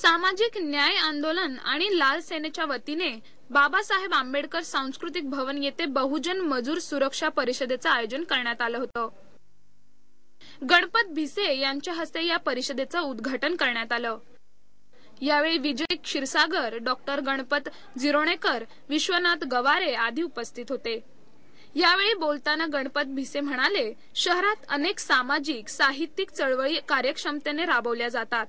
सामाजिक न्याय आंदोलन आणि लाल सेनेच्या वतीने बाबासाहेब आंबेडकर सांस्कृतिक भवन येथे बहुजन मजूर सुरक्षा परिषदेचे आयोजन करण्यात आलं होतं। गणपत भिसे यांच्या हस्ते या परिषदेचं उद्घाटन करण्यात आलं। यावेळी विजय क्षीरसागर, डॉक्टर गणपत जिरोणेकर, विश्वनाथ गवारे आदी उपस्थित होते। यावेळी बोलताना गणपत भिसे म्हणाले, शहरात अनेक सामाजिक साहित्यिक चळवळी कार्यक्षमतेने राबवल्या जातात।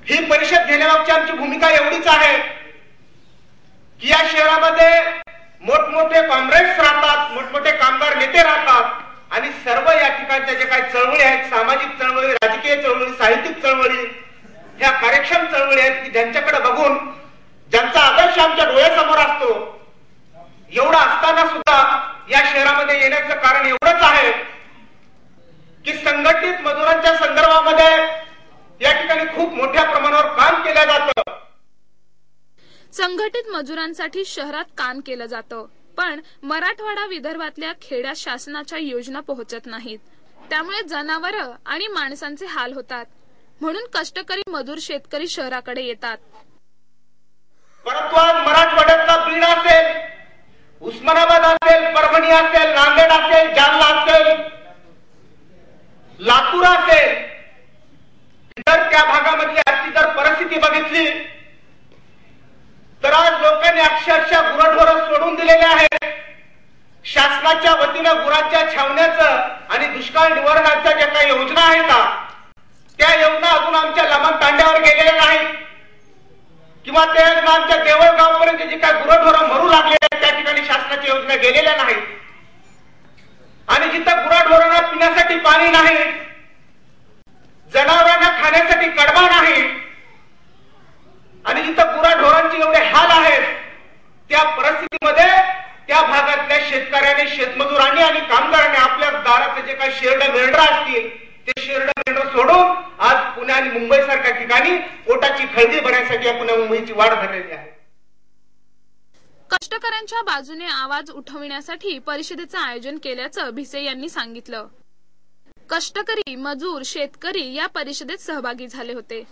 ही परिषद घेण्यामागची आमची भूमिका एवढीच आहे की या शहरामध्ये मोठमोठे कॉम्रेड्स राहतात, मोठमोठे कामगार नेते राहतात आणि सर्व या ठिकाणच्या जे काही चळवळी आहेत, सामाजिक चळवळी, राजकीय चळवळी, साहित्यिक चळवळी, ह्या कार्यक्षम चळवळी आहेत की ज्यांच्याकडे बघून ज्यांचा आदर्श आमच्या डोळ्यासमोर असतो। एवढा असताना सुद्धा या शहरामध्ये येण्याचं कारण एवढंच आहे की संघटित मजुरांच्या संदर्भामध्ये या ठिकाणी खूप मोठ्या प्रमाणावर काम केलं जातं। संघटित मजुरांसाठी शहरात काम केलं जातं, पण मराठवाडा विदर्भातल्या खेड्यात शासनाच्या योजना पोहोचत नाहीत। त्यामुळे जनावरं आणि माणसांचे हाल होतात। म्हणून कष्टकरी मजूर शेतकरी शहराकडे येतात। परंतु आज मराठवाड्यातला बीड असेल, उस्मानाबाद असेल, परभणी असेल, नांदेड असेल, जालना असेल, लातूर असेल, जर त्या भागामधली आजची जर परिस्थिती बघितली तर आज लोकांनी अक्षरशः गुरढोरं सोडून दिलेले आहेत। शासनाच्या वतीनं गुरांच्या छावण्याचं आणि दुष्काळ निवारणाच्या ज्या काही योजना आहेत त्या योजना अजून आमच्या लमन तांड्यावर गेलेल्या नाहीत किंवा त्या योजना आमच्या देवळगावपर्यंत जी काही गुरढोरं मरू लागले आहेत त्या ठिकाणी शासनाच्या योजना गेलेल्या नाहीत। आणि जिथं गुराढोरांना पिण्यासाठी पाणी नाही, जनावरांना खाण्यासाठी कडबा नाही आणि जिथं गुराढोरांचे एवढे हाल आहेत त्या परिस्थितीमध्ये त्या भागातल्या शेतकऱ्यांनी, शेतमजुरांनी आणि कामगारांनी आपल्या दारातले जे काही शेरडं मेंढरं असतील ते शेरडं मेंढरं सोडून आज पुणे आणि मुंबई सारख्या ठिकाणी पोटाची खळगी भरण्यासाठी पुणे मुंबईची वाढ झालेली आहे। कष्टकऱ्यांच्या बाजूने आवाज उठविण्यासाठी परिषदेचं आयोजन केल्याचं भिसे यांनी सांगितलं। कष्टकरी, मजूर, शेतकरी या परिषदेत सहभागी झाले होते।